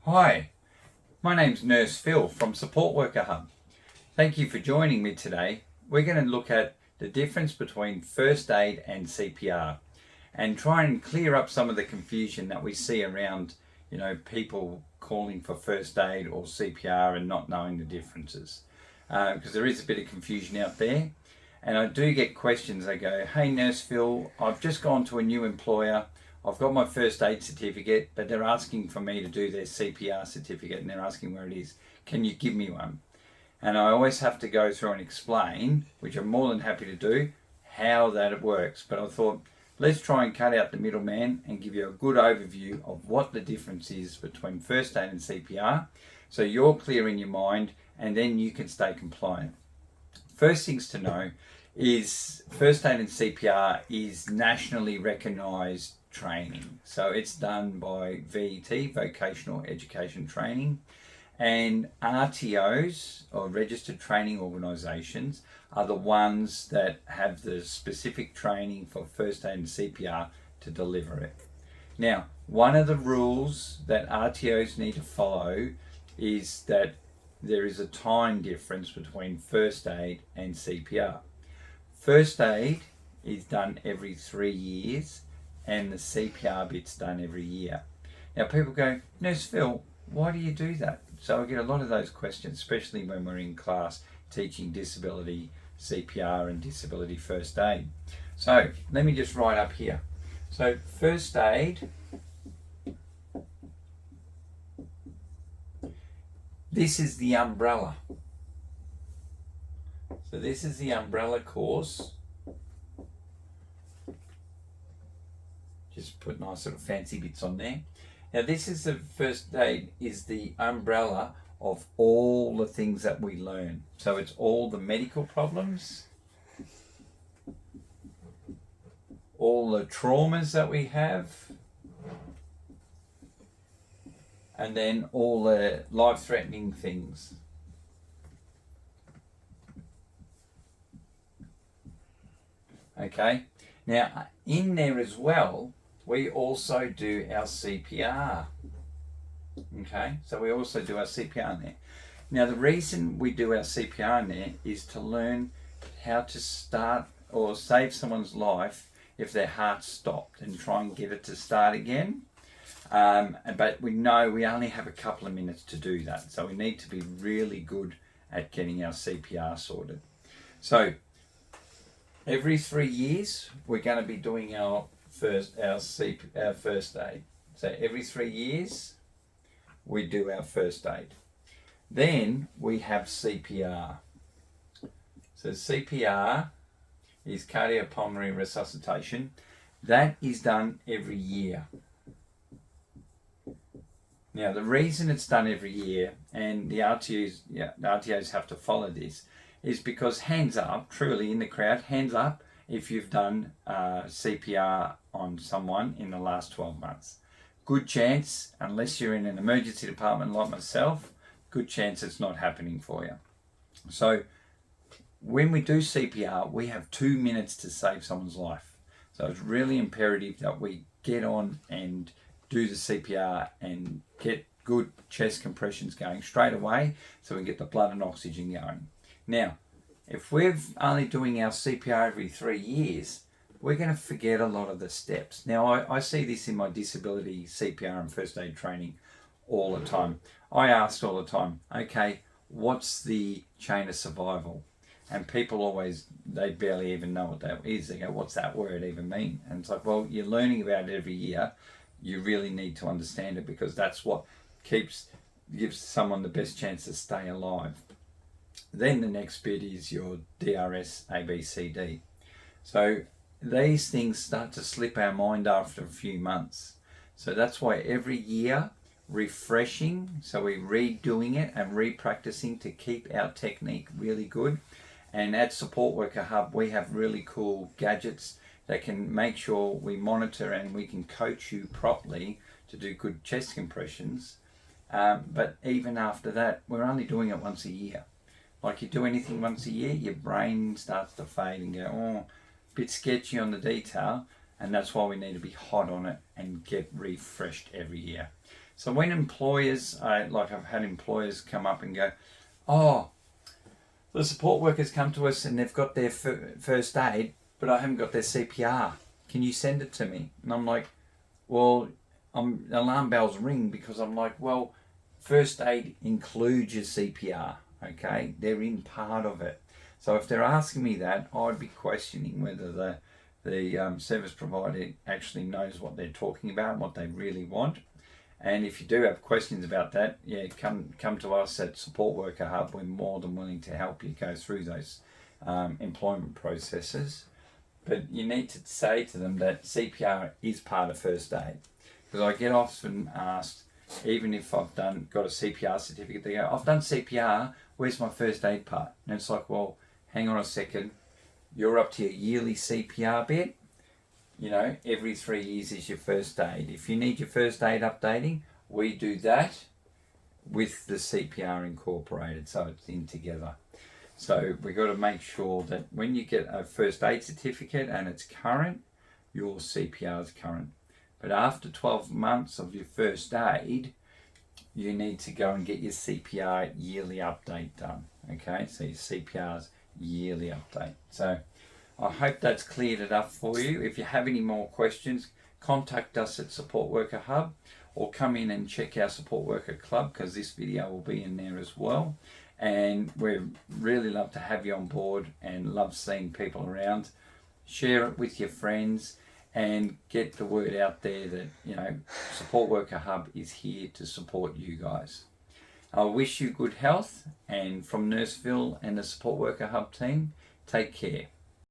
Hi, my name's Nurse Phill from Support Worker Hub. Thank you for joining me today. We're going to look at the difference between first aid and CPR and try and clear up some of the confusion that we see around, people calling for first aid or CPR and not knowing the differences. Because there is a bit of confusion out there. And I do get questions. They go, "Hey Nurse Phill, I've just gone to a new employer. I've got my first aid certificate, but they're asking for me to do their CPR certificate and they're asking where it is. Can you give me one?" And I always have to go through and explain, which I'm more than happy to do, how that works. But I thought, let's try and cut out the middleman and give you a good overview of what the difference is between first aid and CPR, so you're clear in your mind and then you can stay compliant. First things to know is first aid and CPR is nationally recognised training. So it's done by VET, Vocational Education Training, and RTOs, or Registered Training Organisations, are the ones that have the specific training for first aid and CPR to deliver it. Now, one of the rules that RTOs need to follow is that there is a time difference between first aid and CPR. First aid is done every 3 years and the CPR bit's done every year. Now people go, "Nurse Phill, why do you do that?" So I get a lot of those questions, especially when we're in class teaching disability CPR and disability first aid. So let me just write up here. So first aid, this is the umbrella. So this is the umbrella course. Just put nice little fancy bits on there. Now this is the first aid, is the umbrella of all the things that we learn. So it's all the medical problems, all the traumas that we have, and then all the life-threatening things. Okay, now in there as well, we also do our CPR. Okay, so we also do our CPR in there. Now the reason we do our CPR in there is to learn how to start or save someone's life if their heart stopped and try and get it to start again. But we know we only have a couple of minutes to do that, so we need to be really good at getting our CPR sorted. So every 3 years we're going to be doing our first aid. So every 3 years we do our first aid. Then we have CPR. So CPR is cardiopulmonary resuscitation. That is done every year. Now the reason it's done every year, and the RTOs have to follow this, is because hands up, truly in the crowd, hands up if you've done CPR on someone in the last 12 months. Good chance, unless you're in an emergency department like myself, good chance it's not happening for you. So when we do CPR, we have 2 minutes to save someone's life. So it's really imperative that we get on and do the CPR and get good chest compressions going straight away so we get the blood and oxygen going. Now, if we're only doing our CPR every 3 years, we're going to forget a lot of the steps. Now, I see this in my disability CPR and first aid training all the time. I ask all the time, okay, what's the chain of survival? And people always, they barely even know what that is. They go, "What's that word even mean?" And it's like, well, you're learning about it every year. You really need to understand it because that's what gives someone the best chance to stay alive. Then the next bit is your DRS, ABCD. So these things start to slip our mind after a few months. So that's why every year, refreshing, so we're redoing it and re-practicing to keep our technique really good. And at Support Worker Hub, we have really cool gadgets that can make sure we monitor and we can coach you properly to do good chest compressions. But even after that, we're only doing it once a year. Like you do anything once a year, your brain starts to fade and go, "Oh, bit sketchy on the detail," and that's why we need to be hot on it and get refreshed every year. So when employers, I've had employers come up and go, oh, the support workers come to us and they've got their first aid, but I haven't got their CPR. Can you send it to me? And I'm like, well, alarm bells ring, because I'm like, well, first aid includes your CPR, okay? They're in part of it. So if they're asking me that, I'd be questioning whether the service provider actually knows what they're talking about and what they really want. And if you do have questions about that, yeah, come to us at Support Worker Hub. We're more than willing to help you go through those employment processes. But you need to say to them that CPR is part of first aid. Because I get often asked, even if I've got a CPR certificate, they go, I've done CPR, where's my first aid part? And it's like, well, hang on a second, you're up to your yearly CPR bit. You know, every 3 years is your first aid. If you need your first aid updating, we do that with the CPR incorporated, so it's in together. So we've got to make sure that when you get a first aid certificate and it's current, your CPR is current. But after 12 months of your first aid, you need to go and get your CPR yearly update done. Okay, so your CPR's yearly update. So I hope that's cleared it up for you. If you have any more questions, contact us at Support Worker Hub, or come in and check our Support Worker Club, because this video will be in there as well. And we really love to have you on board and love seeing people around. Share it with your friends and get the word out there that, you know, Support Worker Hub is here to support you guys. I wish you good health, and from Nurse Phill and the Support Worker Hub team, take care.